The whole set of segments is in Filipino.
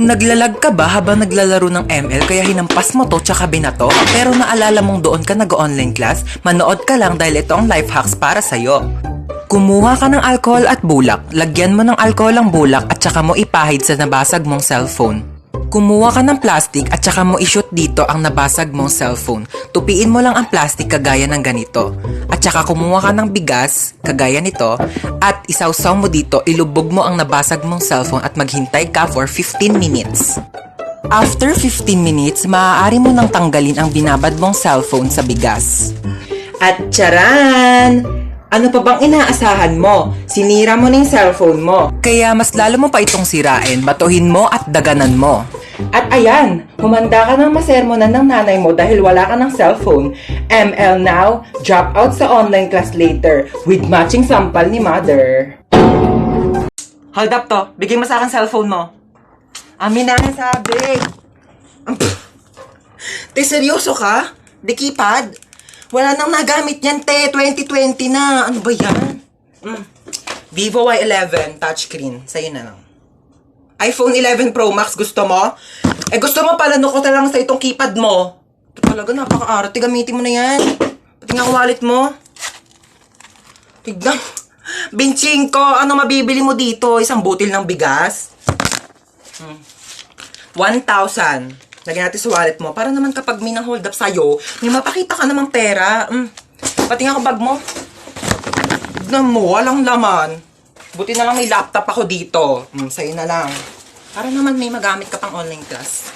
Naglalag ka ba habang naglalaro ng ML kaya hinampas mo to tsaka binato? Pero naalala mong doon ka nag-online class? Manood ka lang dahil ito ang life hacks para sa'yo. Kumuha ka ng alcohol at bulak, lagyan mo ng alcohol ang bulak at saka mo ipahid sa nabasag mong cellphone. Kumuha ka ng plastic at saka mo i-shoot dito ang nabasag mong cellphone. Tupiin mo lang ang plastic kagaya ng ganito. At saka kumuha ka ng bigas, kagaya nito, at isawsaw mo dito, ilubog mo ang nabasag mong cellphone at maghintay ka for 15 minutes. After 15 minutes, maaari mo nang tanggalin ang binabad mong cellphone sa bigas. At tsaran! Ano pa bang inaasahan mo? Sinira mo na yung cellphone mo. Kaya mas lalo mo pa itong sirain, batuhin mo at daganan mo. At ayan, humanda ka ng masermonan ng nanay mo dahil wala ka ng cellphone. ML now, drop out sa online class later with matching sampal ni mother. Hold up to, bigay mo sa akin cellphone mo. Amin na sabi. Te, seryoso ka? Di keypad? Wala nang nagamit yan, te. 2020 na. Ano ba yan? Vivo Y11 touchscreen. Sa'yo na lang. iPhone 11 Pro Max, gusto mo? Eh, gusto mo pala ko na lang sa itong keypad mo. Ito talaga, napaka-arte. Gamitin mo na yan. Pati nga ang wallet mo. Tignan. Binching ko. Ano mabibili mo dito? Isang butil ng bigas? 1,000. Lagyan natin sa wallet mo. Para naman kapag may nang-hold up sa'yo, may mapakita ka namang pera. Pati nga ang bag mo. Tignan mo, walang laman. Buti na lang may laptop ako dito. Sa'yo na lang. Para naman may magamit ka pang online class.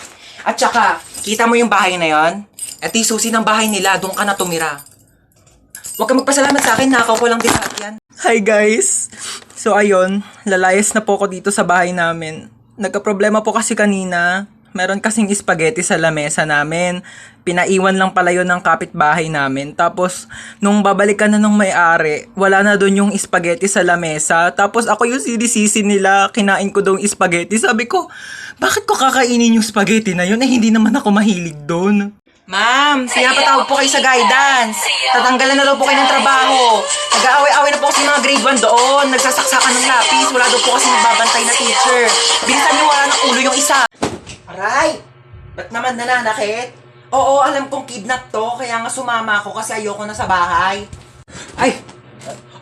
At saka, kita mo yung bahay na yon? At yung susi ng bahay nila, doon ka na tumira. Huwag ka magpasalamat sa akin, nakaw ko lang din yan. Hi guys! So ayun, lalayas na po ako dito sa bahay namin. Nagka-problema po kasi kanina. Meron kasing spaghetti sa lamesa namin. Pinaiwan lang pala yun ng kapitbahay namin. Tapos, nung babalikan na nung may-ari, wala na doon yung spaghetti sa lamesa. Tapos ako yung sinisisi nila, kinain ko daw yung spaghetti. Sabi ko, bakit ko kakainin yung spaghetti na yun? Eh, hindi naman ako mahilig doon. Ma'am, pinapatawag po kayo sa guidance. Tatanggalan na daw po kayo ng trabaho. Nag-aaway-aaway na po kasi mga grade 1 doon. Nagsasaksakan ng lapis. Wala daw po kasi nagbabantay na teacher. Bilisan niyo, wala ng ulo yung isa. Aray! Ba't naman nananakit? Oo, alam kong kidnap to, kaya nga sumama ako kasi ayoko na sa bahay. Ay!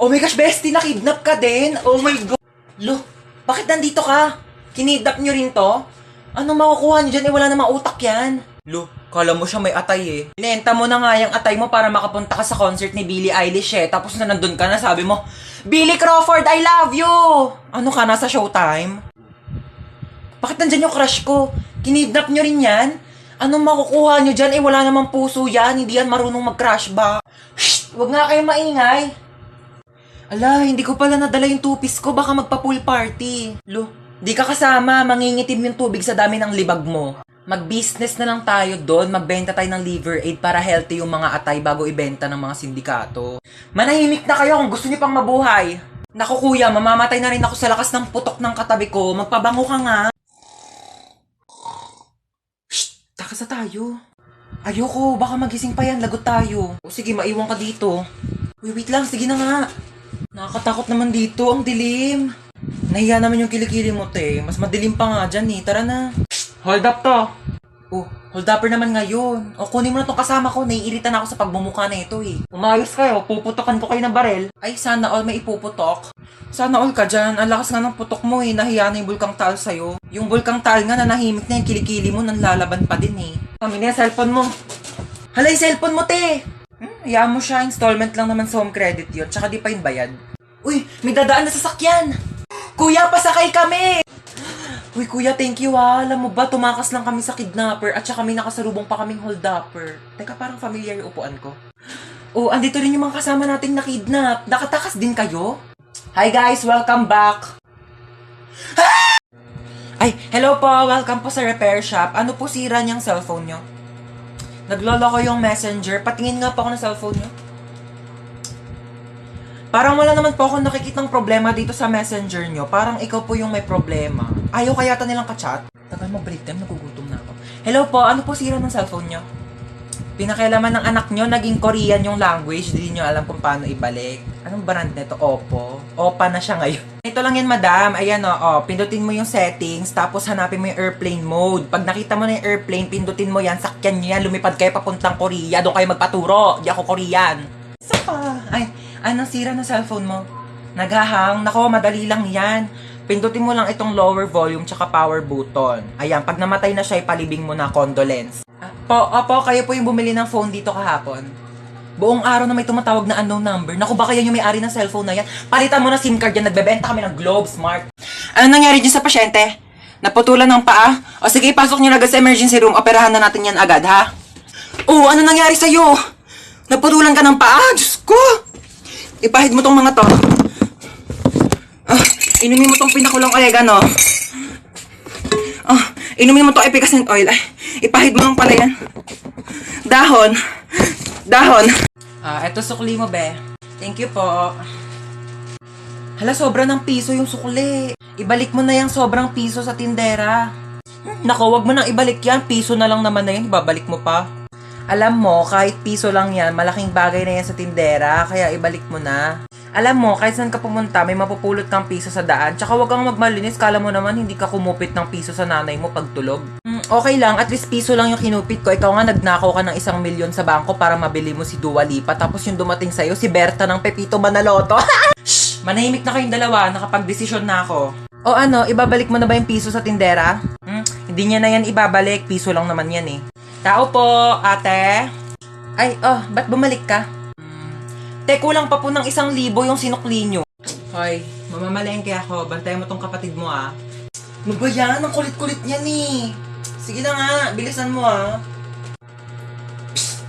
Oh my gosh, bestie, nakidnap ka din? Oh my God! Lo, bakit nandito ka? Kinidnap nyo rin to? Anong makukuha nyo dyan? Eh, wala namang utak yan. Lo, kala mo siya may atay eh. Inenta mo na nga yung atay mo para makapunta ka sa concert ni Billie Eilish eh. Tapos na nandun ka na, sabi mo, Billy Crawford, I love you! Ano ka, nasa showtime? Bakit nandyan yung crush ko? Kinidnap nyo rin yan? Anong makukuha nyo dyan? Eh, wala namang puso yan. Hindi yan marunong mag-crush ba? Shh! Huwag nga kayong maingay. Ala, hindi ko pala nadala yung two-piece ko. Baka magpa-pool party. Lo, di ka kasama. Mangingitim yung tubig sa dami ng libag mo. Mag-business na lang tayo doon. Magbenta tayo ng liver aid para healthy yung mga atay bago ibenta ng mga sindikato. Manahimik na kayo kung gusto niyo pang mabuhay. Naku kuya, mamamatay na rin ako sa lakas ng putok ng katabi ko. Magpabango ka nga. Takas na tayo. Ayoko, baka magising pa yan, lagot tayo. O sige, maiwan ka dito. Uy, wait lang, sige na nga. Nakakatakot naman dito, ang dilim. Nahiya naman yung kilikili mo, te. Mas madilim pa nga dyan eh, tara na. Hold up to. Oh, hold upper naman ngayon. O kunin mo na tong kasama ko, naiirita na ako sa pagbumuka na ito eh. Umayos kayo, puputokan ko kayo ng barel. Ay, sana all may ipuputok. Sana all ka dyan, ang lakas nga ng putok mo eh, nahiya na yung bulkang tal sa'yo. Yung bulkang tal nga, nanahimik na yung kilikili mo, nanlalaban pa din eh. Kami na yung cellphone mo. Hala, yung cellphone mo, te! Hayaan mo siya, installment lang naman sa home credit yun, tsaka di pa yung bayad. Uy, may dadaan na sasakyan! Kuya, pasakay kami! Uy, kuya, thank you ah. Alam mo ba, tumakas lang kami sa kidnapper at saka may nakasalubong pa kaming hold-upper. Teka, parang familiar yung upuan ko. Oh, andito rin yung mga kasama nating nakidnap. Nakatakas din kayo? Hi guys, welcome back! Ay, hello po, welcome po sa repair shop. Ano po sira niyang cellphone nyo? Naglolo ko yung messenger. Patingin nga po ako ng cellphone nyo. Parang wala naman po ako nakikitang problema dito sa messenger nyo. Parang ikaw po yung may problema. Ayaw kaya nilang ka-chat? Tagal mo break time, nagugutom na ako. Hello po, ano po sira ng cellphone nyo? Pinakialaman ng anak nyo, naging Korean yung language, hindi nyo alam kung paano ibalik. Anong brand nito? Oppo. Oppa na siya ngayon. Ito lang yan, madam. Ayan o, pindutin mo yung settings, tapos hanapin mo yung airplane mode. Pag nakita mo na yung airplane, pindutin mo yan, sakyan nyo yan, lumipad kayo papuntang Korea, doon kayo magpaturo. Di ako Korean. Saka, ay, anong sira na cellphone mo? Naghahang? Nako, madali lang yan. Pindutin mo lang itong lower volume tsaka power button. Ayan, pag namatay na siya, ipalibing mo na condolence. Opo, kayo po yung bumili ng phone dito kahapon. Buong araw na may tumatawag na unknown number. Naku, baka yan yung may-ari ng cellphone na yan. Palitan mo na SIM card yan. Nagbebenta kami ng Globe Smart. Ano nangyari dyan sa pasyente? Naputulan ng paa? O sige, pasok niyo na agad sa emergency room. Operahan na natin yan agad, ha? Oo, ano nangyari sa'yo? Naputulan ka ng paa? Diyos ko! Ipahid mo tong mga to. Inumin mo tong pinakulang oregano. Inumin mo tong efficacent oil. Ay, ipahid mo lang pala yan. Dahon. Eto sukli mo, be. Thank you po. Hala, sobra ng piso yung sukli. Ibalik mo na yung sobrang piso sa tindera. Nako, wag mo nang ibalik yan. Piso na lang naman na yan. Ibabalik mo pa. Alam mo, kahit piso lang yan, malaking bagay na yan sa tindera. Kaya ibalik mo na. Alam mo, kahit saan ka pumunta, may mapupulot kang piso sa daan. Tsaka wag kang magmalinis. Kala mo naman, hindi ka kumupit ng piso sa nanay mo pag tulog. Okay lang, at least piso lang yung kinupit ko. Ikaw nga nagnakaw ka ng 1 milyon sa bangko para mabili mo si Dua Lipa. Tapos yung dumating sa'yo, si Berta ng Pepito Manaloto. Shh! Manahimik na kayong dalawa. Nakapag-desisyon na ako. O ano, ibabalik mo na ba yung piso sa tindera? Hindi niya na yan ibabalik. Piso lang naman yan eh. Tao po, ate. Ay, ba't bumalik ka? Kulang pa po ng 1,000 yung sinukli nyo. Hoy, mamamalengke ako. Bantayan mo tong kapatid mo, ah. Ano ba yan? Ang kulit-kulit niyan eh. Sige na nga, bilisan mo, ah. Psst.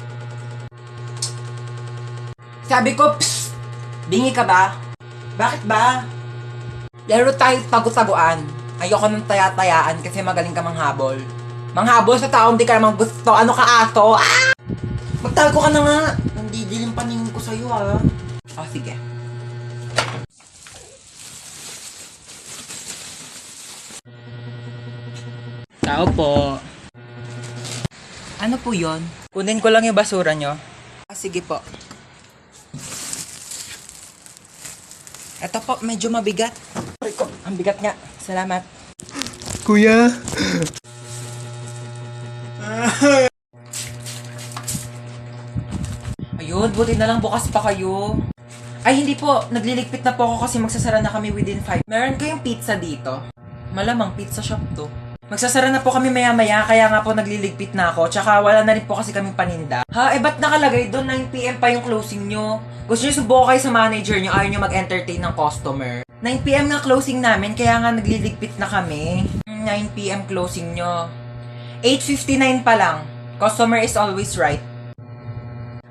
Sabi ko, psst. Bingi ka ba? Bakit ba? Laro tayo tago-taguan. Ayoko nang taya-tayaan kasi magaling ka manghabol. Manghabol sa taong di ka namang gusto. Ano ka, aso? Ah! Magtago ka na nga. Nandidilim paningin ko sa'yo, ah. Sige. Tao po. Ano po yon? Kunin ko lang yung basura nyo. Sige po. Eto po, medyo mabigat. Ang bigat nga. Salamat. Kuya. Ayun, buti na lang bukas pa kayo. Ay, hindi po. Nagliligpit na po ako kasi magsasara na kami within 5. Meron kayong pizza dito? Malamang pizza shop to. Magsasara na po kami maya-maya, kaya nga po nagliligpit na ako. Tsaka wala na rin po kasi kaming paninda. Ba't nakalagay doon 9 PM pa yung closing nyo? Gusto nyo subuko kayo sa manager nyo, ayaw nyo mag-entertain ng customer. 9 PM nga closing namin, kaya nga nagliligpit na kami. 9 PM closing nyo. 8:59 pa lang. Customer is always right.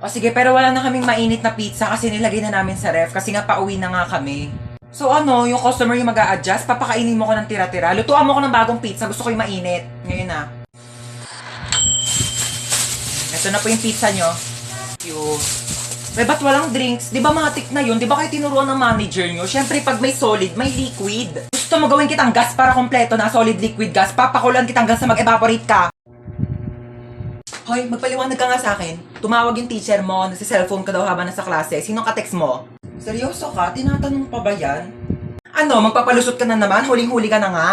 Sige, pero wala na kaming mainit na pizza kasi nilagay na namin sa ref kasi nga pauwi na nga kami. So yung customer yung mag-a-adjust, papakainin mo ko ng tira-tira. Lutuan mo ko ng bagong pizza, gusto ko yung mainit. Ngayon na. Ito na po yung pizza nyo. Ba't walang drinks? Di ba matik na yun? Di ba kayo tinuruan ng manager nyo? Siyempre, pag may solid, may liquid. Gusto mo gawin kitang gas para kompleto na solid liquid gas. Papakulan kitang gas na mag-evaporate ka. Hoy, magpaliwanag ka nga sa akin. Tumawag yung teacher mo, nagsi-cellphone ka daw habang nasa klase. Sinong ka-text mo? Seryoso ka? Tinatanong pa ba yan? Ano, magpapalusot ka na naman? Huling-huli ka na nga?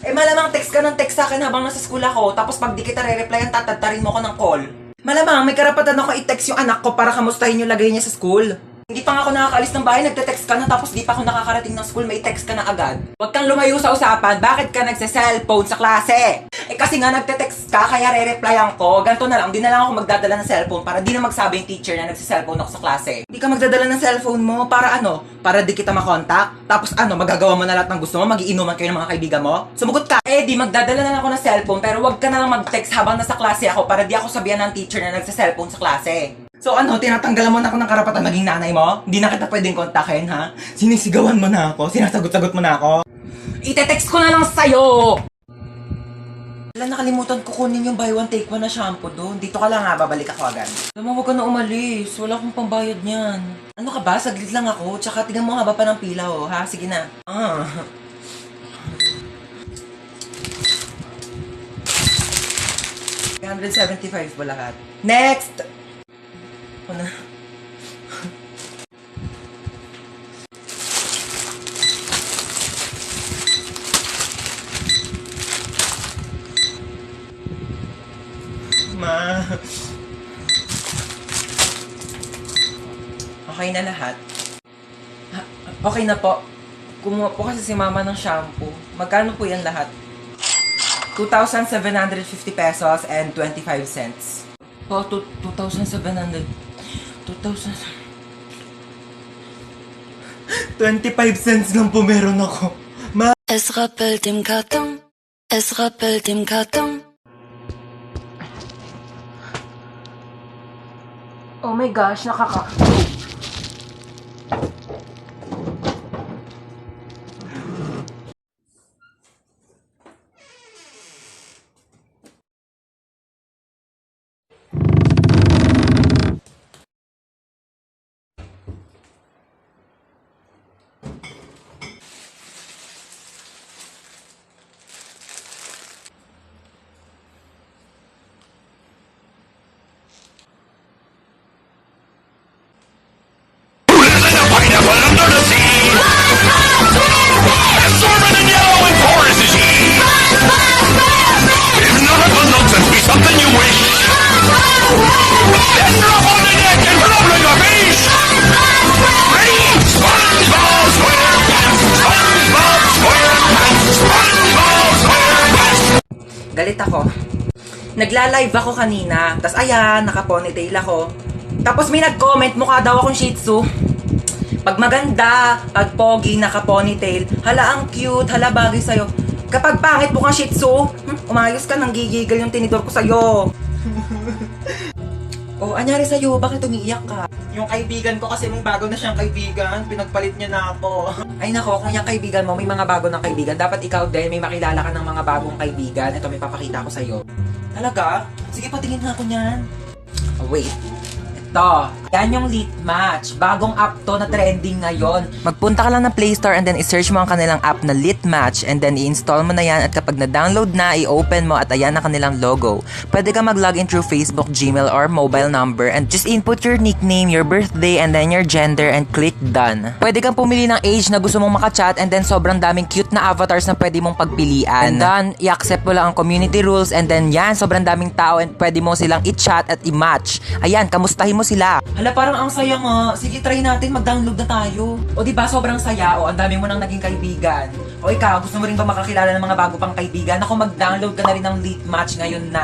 Malamang text ka ng text sa akin habang nasa school ako, tapos pag di kita re-replyan, tatadtarin mo ko ng call. Malamang may karapatan ako i-text yung anak ko para kamustahin yung lagay niya sa school. Hindi pa nga ako nakakaalis ng bahay, nagte-text ka na, tapos di pa ako nakakarating ng school, may text ka na agad. Huwag kang lumayo sa usapan, bakit ka nagse-cellphone sa klase? Kasi nga nagte-text ka, kaya re-replyan ko. Ganto na lang, di na lang ako magdadala ng cellphone para di na magsabi yung teacher na nagse-cellphone ako sa klase. Hindi ka magdadala ng cellphone mo, para ano? Para di kita makontak? Tapos magagawa mo na lahat ng gusto mo, magiinuman kayo ng mga kaibigan mo? Sumugot ka! Di magdadala na lang ako ng cellphone, pero wag ka na lang mag-text habang nasa klase ako para di ako sabihan ng teacher na nagse-cellphone sa klase. So tinatanggalan mo na ako ng karapatan maging nanay mo? Hindi na kita pwedeng kontakin, ha? Sinisigawan mo na ako, sinasagot-sagot mo na ako. Ite-text ko na lang sa'yo! Wala, nakalimutan ko kunin yung buy one take one na shampoo doon. Dito ka lang ha, babalik ako agad. Alam mo, huwag ka na umalis. Wala akong pambayad niyan. Ano ka ba? Saglit lang ako. Tsaka tignan mo haba pa ng pila, ha? Sige na. 175 po lahat. Next! Ano na? Ma. Okay na lahat. Okay na po. Kumuha po kasi si mama ng shampoo. Magkano po yan lahat? 2,750 pesos and 25 cents. Oh, 2,700. 2,000. 25 cents lang po meron ako. Ma. Es rappelt im Karton. Es rappelt im Karton. Oh my gosh, nakaka... Galit ako. Nagla-live ako kanina. Tas ayan, naka-ponytail ako. Tapos may nag-comment, mukha daw akong Shih Tzu. Pag maganda, pag pogi, naka-ponytail, hala ang cute, hala bagay sa'yo. Kapag pangit mukhang Shih Tzu, umayos ka, nang gigigil yung tinidor ko sa'yo. Oh, anyari sa'yo? Bakit umiiyak ka? Yung kaibigan ko kasi may bago na siyang kaibigan, pinagpalit niya na ako. Ay nako, kung yung kaibigan mo, may mga bago ng kaibigan, dapat ikaw din, may makilala ka ng mga bagong kaibigan. Ito, may papakita ko sa'yo. Talaga? Sige, patingin nga ako niyan. Oh, wait. Ito. Yan yung Lit Match. Bagong app to na trending ngayon. Magpunta ka lang ng Play Store and then i-search mo ang kanilang app na Lit Match and then i-install mo na yan at kapag na-download na, i-open mo at ayan na kanilang logo. Pwede ka mag-login through Facebook, Gmail, or mobile number and just input your nickname, your birthday, and then your gender and click done. Pwede kang pumili ng age na gusto mong makachat and then sobrang daming cute na avatars na pwede mong pagpilian. And then, i-accept mo lang ang community rules and then yan, sobrang daming tao and pwede mo silang i-chat at i-match. Ayan, kamustahin mo sila. Hala, parang ang saya nga. Sige, try natin. Mag-download na tayo. O diba, sobrang saya. O, ang dami mo nang naging kaibigan. O ikaw, gusto mo rin ba makakilala ng mga bago pang kaibigan? Ako, mag-download ka na rin ng Lit Match ngayon na.